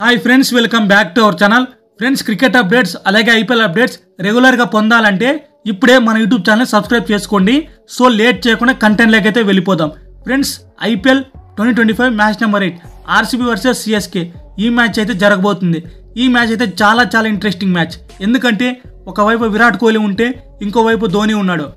Hi friends, welcome back to our channel. Friends, cricket updates అలాగే IPL updates రెగ్యులర్గా పొందాలంటే ఇప్పుడే మన యూట్యూబ్ ఛానల్ సబ్స్క్రైబ్ చేసుకోండి. సో లేట్ చేయకుండా కంటెంట్లోకి అయితే వెళ్ళిపోదాం. Friends, IPL 2025 match number 8 RCB versus CSK ఈ మ్యాచ్ అయితే జరగబోతుంది. ఈ మ్యాచ్ అయితే చాలా ఇంట్రెస్టింగ్ మ్యాచ్. ఎందుకంటే ఒకవైపు విరాట్ కోహ్లీ ఉంటే ఇంకోవైపు ధోని ఉన్నాడు.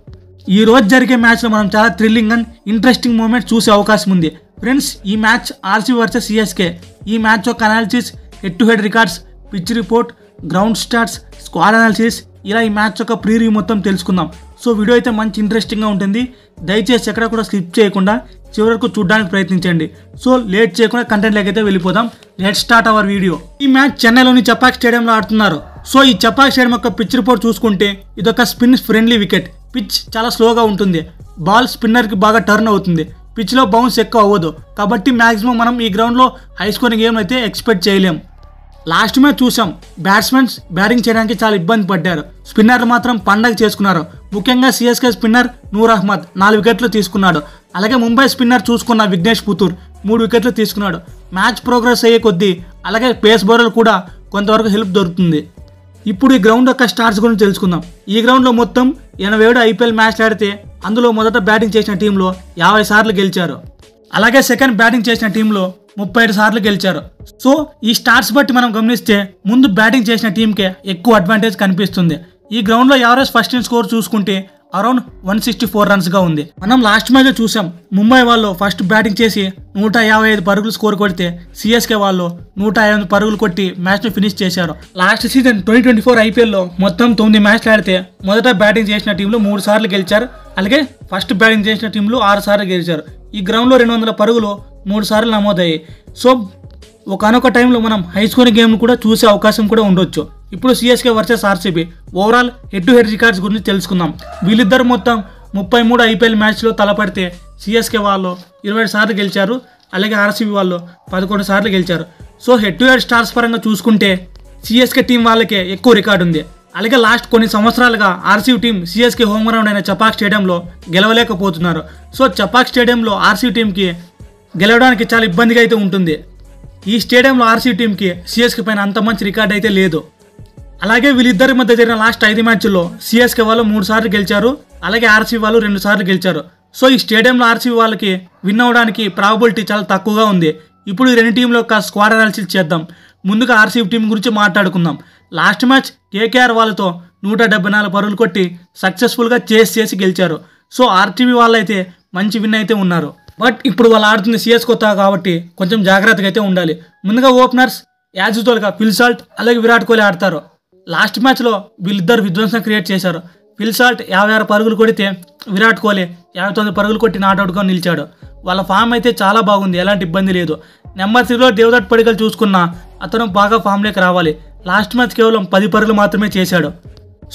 ఈ రోజు జరిగే మ్యాచ్లో మనం చాలా థ్రిల్లింగ్ అండ్ ఇంట్రెస్టింగ్ మూమెంట్ చూసే అవకాశం ఉంది. ఫ్రెండ్స్, ఈ మ్యాచ్ ఆర్సీబీ వర్సెస్ సిఎస్కే. ఈ మ్యాచ్ యొక్క analysis, head to head records, pitch report, ground stats, squad analysis, ఇలా ఈ మ్యాచ్ యొక్క ప్రీవ్యూ మొత్తం తెలుసుకుందాం. సో వీడియో అయితే మంచి ఇంట్రెస్టింగ్గా ఉంటుంది. దయచేసి ఎక్కడ కూడా స్కిప్ చేయకుండా చివరి వరకు చూడడానికి ప్రయత్నించండి. సో లేట్ చేయకుండా కంటెంట్లోకి అయితే వెళ్ళిపోదాం. Let's start our video. ఈ మ్యాచ్ చెన్నైలోని చపాక్ స్టేడియంలో ఆడుతున్నారు. సో ఈ చపాక్ స్టేడియం యొక్క పిచ్ రిపోర్ట్ చూసుకుంటే ఇదొక స్పిన్ ఫ్రెండ్లీ వికెట్. పిచ్ చాలా స్లోగా ఉంటుంది. బాల్ స్పిన్నర్కి బాగా టర్న్ అవుతుంది. పిచ్లో బౌన్స్ ఎక్కువ అవ్వదు. కాబట్టి మ్యాక్సిమం మనం ఈ గ్రౌండ్లో హై స్కోరింగ్ గేమ్ అయితే ఎక్స్పెక్ట్ చేయలేం. లాస్ట్ మ్యాచ్ చూసాం, బ్యాట్స్మెన్స్ బ్యాటింగ్ చేయడానికి చాలా ఇబ్బంది పడ్డారు. స్పిన్నర్లు మాత్రం పండగ చేసుకున్నారు. ముఖ్యంగా సిఎస్కే స్పిన్నర్ నూర్ అహ్మద్ 4 వికెట్లు తీసుకున్నాడు. అలాగే ముంబై స్పిన్నర్ చూసుకున్న విఘ్నేష్ పుతూర్ 3 వికెట్లు తీసుకున్నాడు. మ్యాచ్ ప్రోగ్రెస్ అయ్యే కొద్దీ అలాగే పేస్ బౌలర్లు కూడా కొంతవరకు హెల్ప్ దొరుకుతుంది. ఇప్పుడు ఈ గ్రౌండ్ యొక్క స్టార్ట్స్ గురించి తెలుసుకుందాం. ఈ గ్రౌండ్లో మొత్తం 87 ఐపీఎల్ మ్యాచ్లు ఆడితే అందులో మొదట బ్యాటింగ్ చేసిన టీంలో 50 సార్లు గెలిచారు. అలాగే సెకండ్ బ్యాటింగ్ చేసిన టీంలో 35 సార్లు గెలిచారు. సో ఈ స్టార్ట్స్ బట్టి మనం గమనిస్తే ముందు బ్యాటింగ్ చేసిన టీంకే ఎక్కువ అడ్వాంటేజ్ కనిపిస్తుంది. ఈ గ్రౌండ్లో యావరేజ్ ఫస్ట్ ఇన్ స్కోర్ చూసుకుంటే అరౌండ్ 164 రన్స్గా ఉంది. మనం లాస్ట్ మ్యాచ్లో చూసాం, ముంబై వాళ్ళు ఫస్ట్ బ్యాటింగ్ చేసి 155 పరుగులు స్కోర్ కొడితే సిఎస్కే వాళ్ళు 158 పరుగులు కొట్టి మ్యాచ్ను ఫినిష్ చేశారు. లాస్ట్ సీజన్ 2024 ఐపీఎల్లో మొత్తం 9 మ్యాచ్లు ఆడితే మొదట బ్యాటింగ్ చేసిన టీంలో 3 సార్లు గెలిచారు. అలాగే ఫస్ట్ బ్యాటింగ్ చేసిన టీంలో 6 సార్లు గెలిచారు. ఈ గ్రౌండ్లో 200 పరుగులు 3 సార్లు నమోదయ్యాయి. సో ఒకనొక టైంలో మనం హై స్కోరింగ్ గేమ్ కూడా చూసే అవకాశం కూడా ఉండొచ్చు. ఇప్పుడు CSK versus RCB overall head to head records గురించి తెలుసుకుందాం. వీళ్ళిద్దరు మొత్తం 33 ఐపీఎల్ మ్యాచ్లో తలపడితే సిఎస్కే వాళ్ళు 27 సార్లు గెలిచారు. అలాగే ఆర్సీబీ వాళ్ళు 11 సార్లు గెలిచారు. So head to head stars పరంగా చూసుకుంటే సిఎస్కే టీం వాళ్ళకే ఎక్కువ రికార్డు ఉంది. అలాగే లాస్ట్ కొన్ని సంవత్సరాలుగా RCB team CSK home ground అయిన చపాక్ స్టేడియంలో గెలవలేకపోతున్నారు. సో చపాక్ స్టేడియంలో ఆర్సీబీ టీంకి గెలవడానికి చాలా ఇబ్బందిగా అయితే ఉంటుంది. ఈ స్టేడియంలో ఆర్సీబీ టీంకి సిఎస్కే పైన అంత మంచి రికార్డ్ అయితే లేదు. అలాగే వీళ్ళిద్దరి మధ్య జరిగిన లాస్ట్ 5 మ్యాచ్ల్లో సిఎస్కే వాళ్ళు 3 సార్లు గెలిచారు. అలాగే ఆర్సీబీ వాళ్ళు 2 సార్లు గెలిచారు. సో ఈ స్టేడియంలో ఆర్సీబీ వాళ్ళకి విన్ అవ్వడానికి ప్రాబబిలిటీ చాలా తక్కువగా ఉంది. ఇప్పుడు ఈ రెండు టీంల యొక్క స్క్వాడ్ అనాలిసిస్ చేద్దాం. ముందుగా ఆర్సీబీ టీం గురించి మాట్లాడుకుందాం. లాస్ట్ మ్యాచ్ కేకేఆర్ వాళ్ళతో 174 పరుగులు కొట్టి సక్సెస్ఫుల్గా చేసి గెలిచారు. సో ఆర్సీబీ వాళ్ళు అయితే మంచి విన్ అయితే ఉన్నారు. బట్ ఇప్పుడు వాళ్ళు ఆడుతుంది సిఎస్కే కాబట్టి కొంచెం జాగ్రత్తగా అయితే ఉండాలి. ముందుగా ఓపెనర్స్ యాజ్ యూజువల్గా ఫిల్ సాల్ట్ అలాగే విరాట్ కోహ్లీ ఆడతారు. లాస్ట్ మ్యాచ్లో వీళ్ళిద్దరు విధ్వంసం క్రియేట్ చేశారు. ఫిల్ సాల్ట్ 56 పరుగులు కొడితే విరాట్ కోహ్లీ 59 పరుగులు కొట్టి నాట్అవుట్గా నిలిచాడు. వాళ్ళ ఫామ్ అయితే చాలా బాగుంది, ఎలాంటి ఇబ్బంది లేదు. నెంబర్ 3లో దేవదత్ పడికల్ చూసుకున్నా అతను బాగా ఫామ్లోకి రావాలి. లాస్ట్ మ్యాచ్ కేవలం 10 పరుగులు మాత్రమే చేశాడు.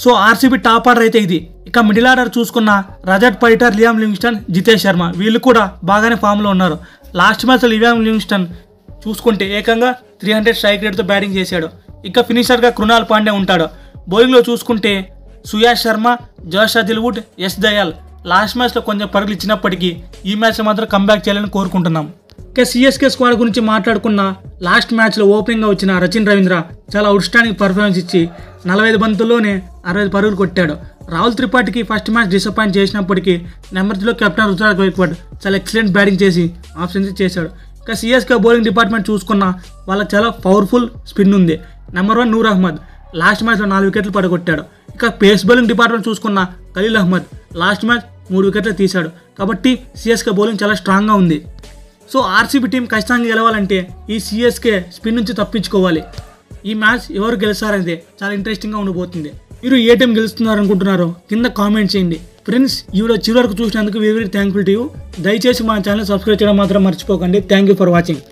సో ఆర్సీబీ టాప్ ఆర్డర్ అయితే ఇది. ఇక మిడిల్ ఆర్డర్ చూసుకున్న రజత్ పడిటర్, లియామ్ లివింగ్స్టన్, జితేష్ శర్మ వీళ్ళు కూడా బాగానే ఫామ్లో ఉన్నారు. లాస్ట్ మ్యాచ్లో లియామ్ లివింగ్స్టన్ చూసుకుంటే ఏకంగా 300 స్ట్రైక్ రేట్తో బ్యాటింగ్ చేశాడు. ఇక ఫినిషర్గా కృణాల్ పాండే ఉంటాడు. బౌలింగ్లో చూసుకుంటే సుయాష్ శర్మ, జోష్ అదిల్వుడ్, ఎస్ దయాల్ లాస్ట్ మ్యాచ్లో కొంచెం పరుగులు ఇచ్చినప్పటికీ ఈ మ్యాచ్లో మాత్రం కంబ్యాక్ చేయాలని కోరుకుంటున్నాం. ఇక సిఎస్కే స్క్వాడ్ గురించి మాట్లాడుకున్న లాస్ట్ మ్యాచ్లో ఓపెనింగ్గా వచ్చిన రచిన్ రవీంద్ర చాలా అవుట్స్టాండింగ్ పర్ఫార్మెన్స్ ఇచ్చి 45 బంతుల్లోనే 60 పరుగులు కొట్టాడు. రాహుల్ త్రిపాఠికి ఫస్ట్ మ్యాచ్ డిసప్పాయింట్ చేసినప్పటికీ నెంబర్ 3లో కెప్టెన్ రుతురాజ్ గైక్వాడ్ చాలా ఎక్సలెంట్ బ్యాటింగ్ చేసి ఆఫ్ సెంచరీ చేశాడు. ఇక సిఎస్కే బౌలింగ్ డిపార్ట్మెంట్ చూసుకున్న వాళ్ళకి చాలా పవర్ఫుల్ స్పిన్ ఉంది. నెంబర్ 1 నూర్ అహ్మద్ లాస్ట్ మ్యాచ్లో 4 వికెట్లు పడగొట్టాడు. ఇక పేస్ బౌలింగ్ డిపార్ట్మెంట్ చూసుకున్న ఖలీల్ అహ్మద్ లాస్ట్ మ్యాచ్ 3 వికెట్లు తీశాడు. కాబట్టి సిఎస్కే బౌలింగ్ చాలా స్ట్రాంగ్గా ఉంది. సో ఆర్సీబీ టీం ఖచ్చితంగా గెలవాలంటే ఈ సిఎస్కే స్పిన్ నుంచి తప్పించుకోవాలి. ఈ మ్యాచ్ ఎవరు గెలుస్తారనేది చాలా ఇంట్రెస్టింగ్గా ఉండబోతుంది. మీరు ఏ టీం గెలుస్తున్నారు అనుకుంటున్నారో కింద కామెంట్ చేయండి. ఫ్రెండ్స్, ఈ వీడియో చివరి వరకు చూసినందుకు వెరీ థ్యాంక్ఫుల్ టు యూ. దయచేసి మా ఛానల్ సబ్స్క్రైబ్ చేయడం మాత్రం మర్చిపోకండి. Thank you for watching.